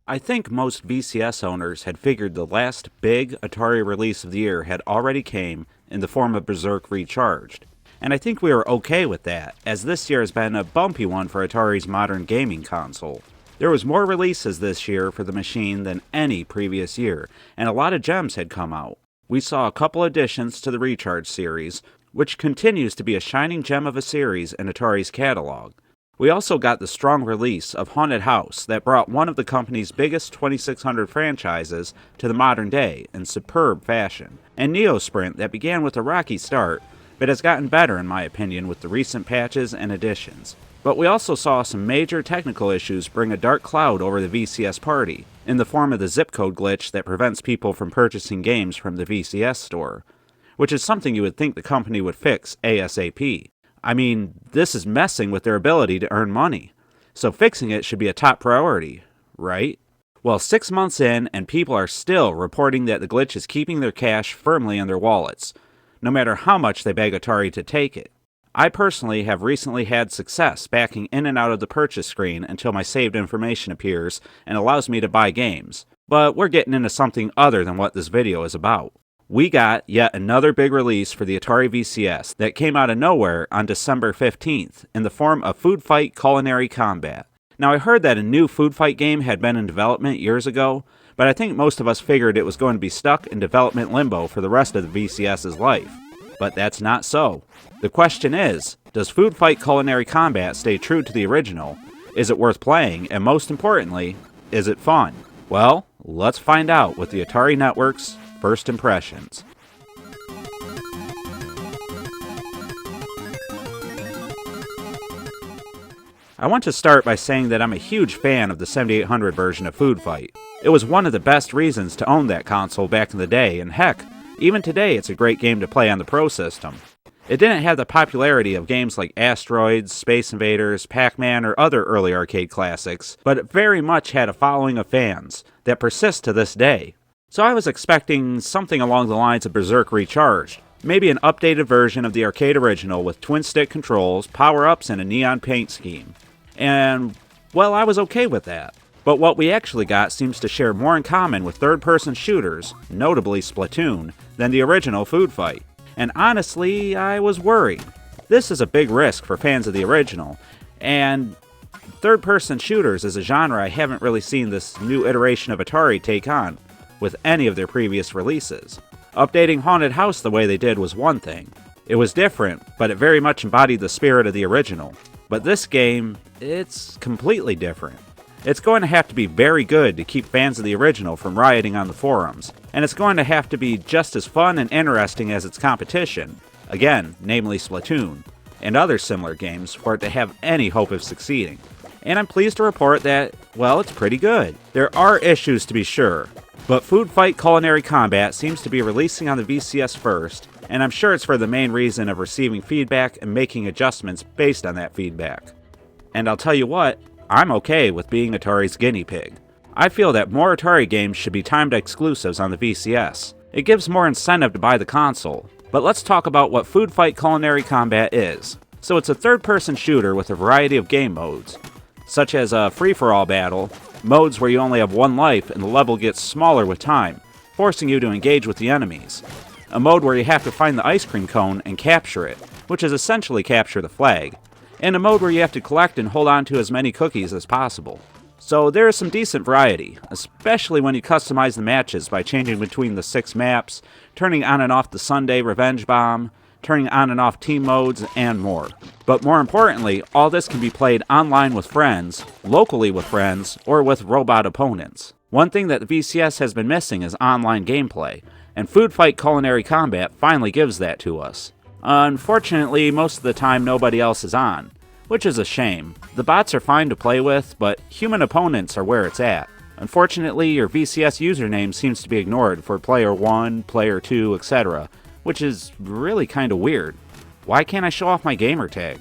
I think most VCS owners had figured the last big Atari release of the year had already came in the form of Berserk Recharged. And I think we were okay with that, as this year has been a bumpy one for Atari's modern gaming console. There was more releases this year for the machine than any previous year, and a lot of gems had come out. We saw a couple additions to the Recharge series, which continues to be a shining gem of a series in Atari's catalog. We also got the strong release of Haunted House that brought one of the company's biggest 2600 franchises to the modern day in superb fashion, and Neosprint that began with a rocky start, but has gotten better in my opinion with the recent patches and additions. But we also saw some major technical issues bring a dark cloud over the VCS party, in the form of the zip code glitch that prevents people from purchasing games from the VCS store, which is something you would think the company would fix ASAP. I mean, this is messing with their ability to earn money, so fixing it should be a top priority, right? Well, 6 months in, and people are still reporting that the glitch is keeping their cash firmly in their wallets, no matter how much they beg Atari to take it. I personally have recently had success backing in and out of the purchase screen until my saved information appears and allows me to buy games, but we're getting into something other than what this video is about. We got yet another big release for the Atari VCS that came out of nowhere on December 15th in the form of Food Fight Culinary Combat. Now I heard that a new Food Fight game had been in development years ago, but I think most of us figured it was going to be stuck in development limbo for the rest of the VCS's life. But that's not so. The question is, does Food Fight Culinary Combat stay true to the original? Is it worth playing? And most importantly, is it fun? Well, let's find out with the Atari Network's first impressions. I want to start by saying that I'm a huge fan of the 7800 version of Food Fight. It was one of the best reasons to own that console back in the day, and heck, even today it's a great game to play on the Pro system. It didn't have the popularity of games like Asteroids, Space Invaders, Pac-Man, or other early arcade classics, but it very much had a following of fans that persists to this day. So I was expecting something along the lines of Berserk Recharged, maybe an updated version of the arcade original with twin-stick controls, power-ups, and a neon paint scheme. And, well, I was okay with that. But what we actually got seems to share more in common with third-person shooters, notably Splatoon, than the original Food Fight. And honestly, I was worried. This is a big risk for fans of the original, and third-person shooters is a genre I haven't really seen this new iteration of Atari take on with any of their previous releases. Updating Haunted House the way they did was one thing. It was different, but it very much embodied the spirit of the original. But this game, it's completely different. It's going to have to be very good to keep fans of the original from rioting on the forums, and it's going to have to be just as fun and interesting as its competition, again, namely Splatoon, and other similar games for it to have any hope of succeeding. And I'm pleased to report that, well, it's pretty good. There are issues to be sure, but Food Fight Culinary Combat seems to be releasing on the VCS first, and I'm sure it's for the main reason of receiving feedback and making adjustments based on that feedback. And I'll tell you what, I'm okay with being Atari's guinea pig. I feel that more Atari games should be timed exclusives on the VCS. It gives more incentive to buy the console. But let's talk about what Food Fight Culinary Combat is. So it's a third-person shooter with a variety of game modes, such as a free-for-all battle, modes where you only have one life and the level gets smaller with time, forcing you to engage with the enemies, a mode where you have to find the ice cream cone and capture it, which is essentially capture the flag, and a mode where you have to collect and hold on to as many cookies as possible. So there is some decent variety, especially when you customize the matches by changing between the 6 maps, turning on and off the Sunday Revenge Bomb, turning on and off team modes, and more. But more importantly, all this can be played online with friends, locally with friends, or with robot opponents. One thing that the VCS has been missing is online gameplay, and Food Fight Culinary Combat finally gives that to us. Unfortunately, most of the time nobody else is on, which is a shame. The bots are fine to play with, but human opponents are where it's at. Unfortunately, your VCS username seems to be ignored for Player 1, Player 2, etc., which is really kinda weird. Why can't I show off my gamer tag?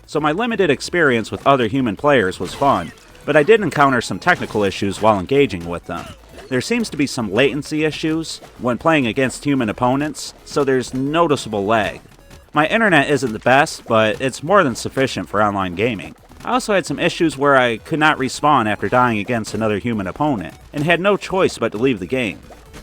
So my limited experience with other human players was fun, but I did encounter some technical issues while engaging with them. There seems to be some latency issues when playing against human opponents, so there's noticeable lag. My internet isn't the best, but it's more than sufficient for online gaming. I also had some issues where I could not respawn after dying against another human opponent, and had no choice but to leave the game.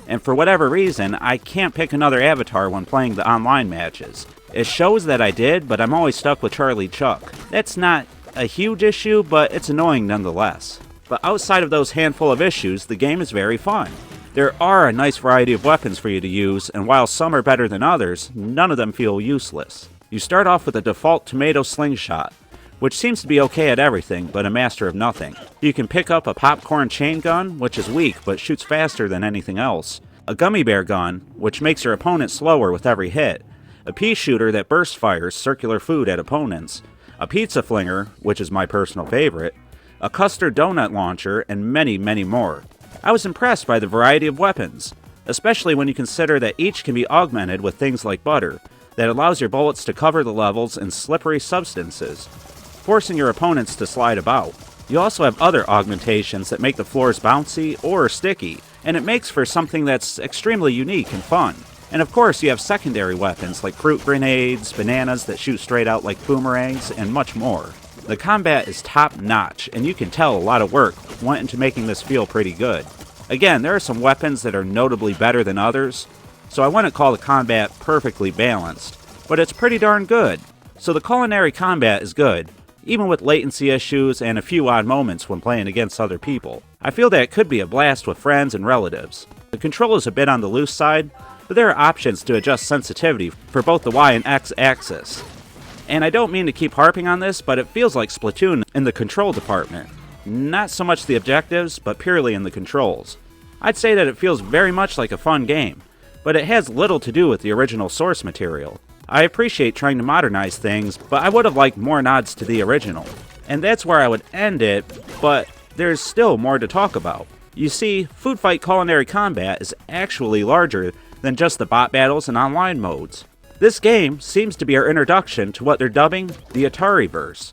And for whatever reason, I can't pick another avatar when playing the online matches. It shows that I did, but I'm always stuck with Charlie Chuck. That's not a huge issue, but it's annoying nonetheless. But outside of those handful of issues, the game is very fun. There are a nice variety of weapons for you to use, and while some are better than others, none of them feel useless. You start off with a default tomato slingshot, which seems to be okay at everything, but a master of nothing. You can pick up a popcorn chain gun, which is weak but shoots faster than anything else, a gummy bear gun, which makes your opponent slower with every hit, a pea shooter that burst fires circular food at opponents, a pizza flinger, which is my personal favorite, a custard donut launcher, and many, many more. I was impressed by the variety of weapons, especially when you consider that each can be augmented with things like butter, that allows your bullets to cover the levels in slippery substances, forcing your opponents to slide about. You also have other augmentations that make the floors bouncy or sticky, and it makes for something that's extremely unique and fun. And of course you have secondary weapons like fruit grenades, bananas that shoot straight out like boomerangs, and much more. The combat is top notch, and you can tell a lot of work went into making this feel pretty good. Again, there are some weapons that are notably better than others, so I wouldn't call the combat perfectly balanced, but it's pretty darn good. So the culinary combat is good, even with latency issues and a few odd moments when playing against other people. I feel that it could be a blast with friends and relatives. The control is a bit on the loose side, but there are options to adjust sensitivity for both the Y and X axis. And I don't mean to keep harping on this, but it feels like Splatoon in the control department. Not so much the objectives, but purely in the controls. I'd say that it feels very much like a fun game, but it has little to do with the original source material. I appreciate trying to modernize things, but I would have liked more nods to the original. And that's where I would end it, but there's still more to talk about. You see, Food Fight Culinary Combat is actually larger than just the bot battles and online modes. This game seems to be our introduction to what they're dubbing the Atari-verse.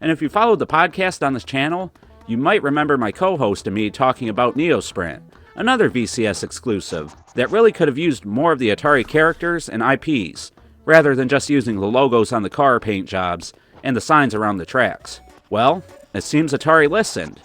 And if you followed the podcast on this channel, you might remember my co-host and me talking about Neosprint, another VCS exclusive that really could have used more of the Atari characters and IPs, rather than just using the logos on the car paint jobs and the signs around the tracks. Well, it seems Atari listened,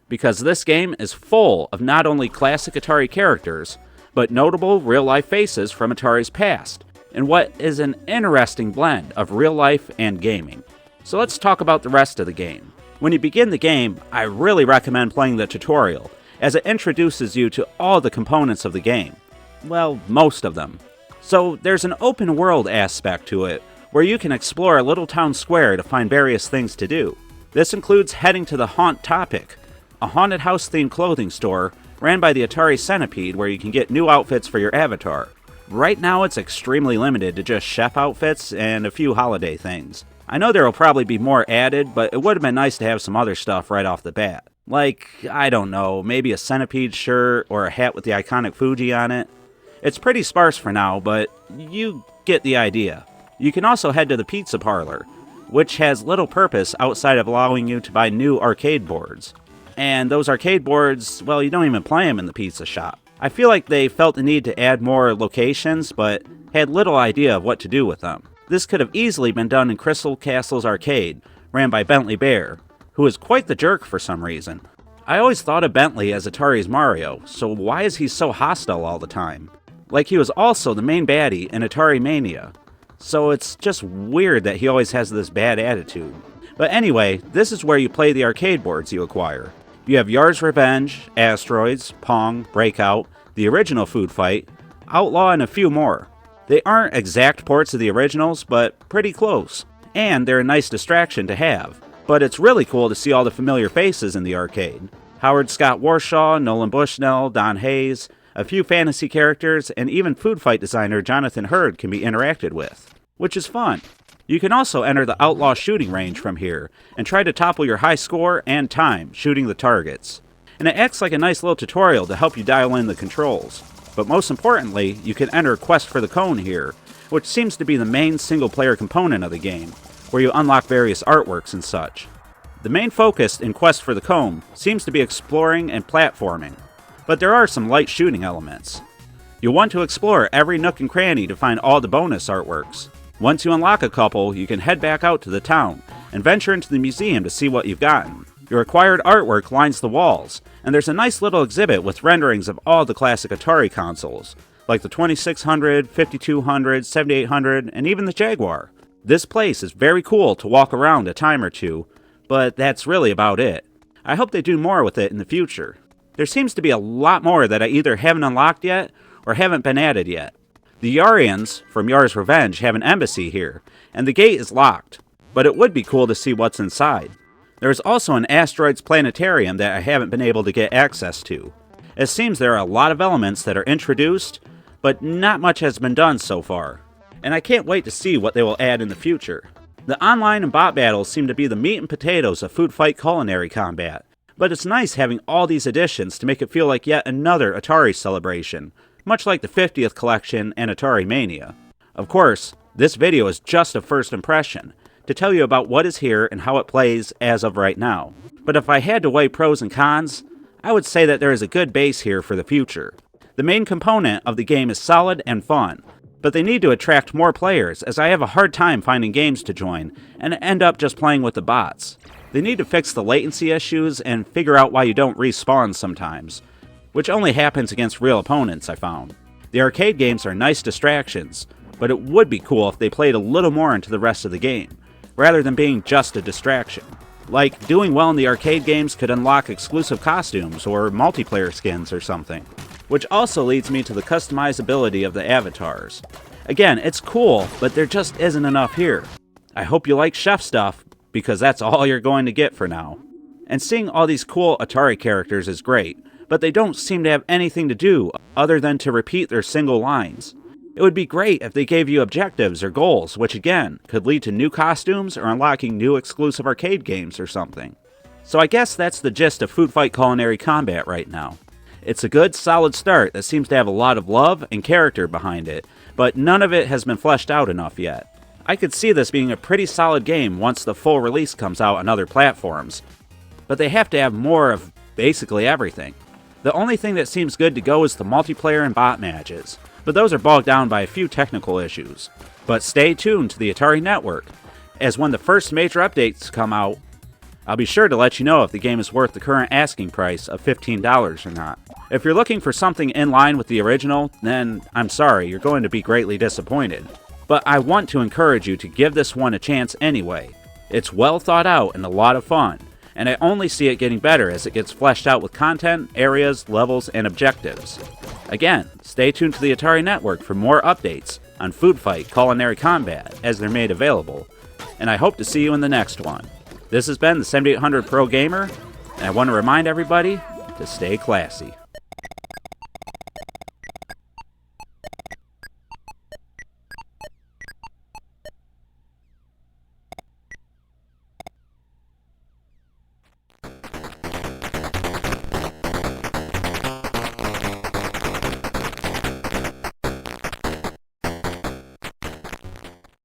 because this game is full of not only classic Atari characters, but notable real-life faces from Atari's past, in what is an interesting blend of real life and gaming. So let's talk about the rest of the game. When you begin the game, I really recommend playing the tutorial, as it introduces you to all the components of the game. Well, most of them. So there's an open world aspect to it, where you can explore a little town square to find various things to do. This includes heading to the Haunt Topic, a haunted house themed clothing store ran by the Atari Centipede where you can get new outfits for your avatar. Right now it's extremely limited to just chef outfits and a few holiday things. I know there will probably be more added, but it would have been nice to have some other stuff right off the bat. Like, I don't know, maybe a Centipede shirt or a hat with the iconic Fuji on it. It's pretty sparse for now, but you get the idea. You can also head to the pizza parlor, which has little purpose outside of allowing you to buy new arcade boards. And those arcade boards, well, you don't even play them in the pizza shop. I feel like they felt the need to add more locations, but had little idea of what to do with them. This could have easily been done in Crystal Castle's arcade, ran by Bentley Bear, who is quite the jerk for some reason. I always thought of Bentley as Atari's Mario, so why is he so hostile all the time? Like he was also the main baddie in Atari Mania, so it's just weird that he always has this bad attitude. But anyway, this is where you play the arcade boards you acquire. You have Yar's Revenge, Asteroids, Pong, Breakout, the original Food Fight, Outlaw, and a few more. They aren't exact ports of the originals, but pretty close, and they're a nice distraction to have. But it's really cool to see all the familiar faces in the arcade. Howard Scott Warshaw, Nolan Bushnell, Don Hayes, a few fantasy characters, and even Food Fight designer Jonathan Hurd can be interacted with, which is fun. You can also enter the Outlaw shooting range from here, and try to topple your high score and time shooting the targets. And it acts like a nice little tutorial to help you dial in the controls. But most importantly, you can enter Quest for the Cone here, which seems to be the main single-player component of the game, where you unlock various artworks and such. The main focus in Quest for the Cone seems to be exploring and platforming, but there are some light shooting elements. You'll want to explore every nook and cranny to find all the bonus artworks. Once you unlock a couple, you can head back out to the town and venture into the museum to see what you've gotten. Your acquired artwork lines the walls, and there's a nice little exhibit with renderings of all the classic Atari consoles, like the 2600, 5200, 7800, and even the Jaguar. This place is very cool to walk around a time or two, but that's really about it. I hope they do more with it in the future. There seems to be a lot more that I either haven't unlocked yet or haven't been added yet. The Yarians from Yar's Revenge have an embassy here, and the gate is locked, but it would be cool to see what's inside. There is also an asteroids planetarium that I haven't been able to get access to. It seems there are a lot of elements that are introduced, but not much has been done so far, and I can't wait to see what they will add in the future. The online and bot battles seem to be the meat and potatoes of Food Fight Culinary Combat, but it's nice having all these additions to make it feel like yet another Atari celebration, much like the 50th collection and Atari Mania. Of course, this video is just a first impression, to tell you about what is here and how it plays as of right now. But if I had to weigh pros and cons, I would say that there is a good base here for the future. The main component of the game is solid and fun, but they need to attract more players as I have a hard time finding games to join and end up just playing with the bots. They need to fix the latency issues and figure out why you don't respawn sometimes, which only happens against real opponents, I found. The arcade games are nice distractions, but it would be cool if they played a little more into the rest of the game, rather than being just a distraction. Like, doing well in the arcade games could unlock exclusive costumes or multiplayer skins or something. Which also leads me to the customizability of the avatars. Again, it's cool, but there just isn't enough here. I hope you like chef stuff, because that's all you're going to get for now. And seeing all these cool Atari characters is great, but they don't seem to have anything to do other than to repeat their single lines. It would be great if they gave you objectives or goals, which again, could lead to new costumes or unlocking new exclusive arcade games or something. So I guess that's the gist of Food Fight Culinary Combat right now. It's a good, solid start that seems to have a lot of love and character behind it, but none of it has been fleshed out enough yet. I could see this being a pretty solid game once the full release comes out on other platforms, but they have to have more of basically everything. The only thing that seems good to go is the multiplayer and bot matches, but those are bogged down by a few technical issues. But stay tuned to the Atari Network, as when the first major updates come out, I'll be sure to let you know if the game is worth the current asking price of $15 or not. If you're looking for something in line with the original, then I'm sorry, you're going to be greatly disappointed. But I want to encourage you to give this one a chance anyway. It's well thought out and a lot of fun, and I only see it getting better as it gets fleshed out with content, areas, levels, and objectives. Again, stay tuned to the Atari Network for more updates on Food Fight Culinary Combat as they're made available, and I hope to see you in the next one. This has been the 7800 Pro Gamer, and I want to remind everybody to stay classy.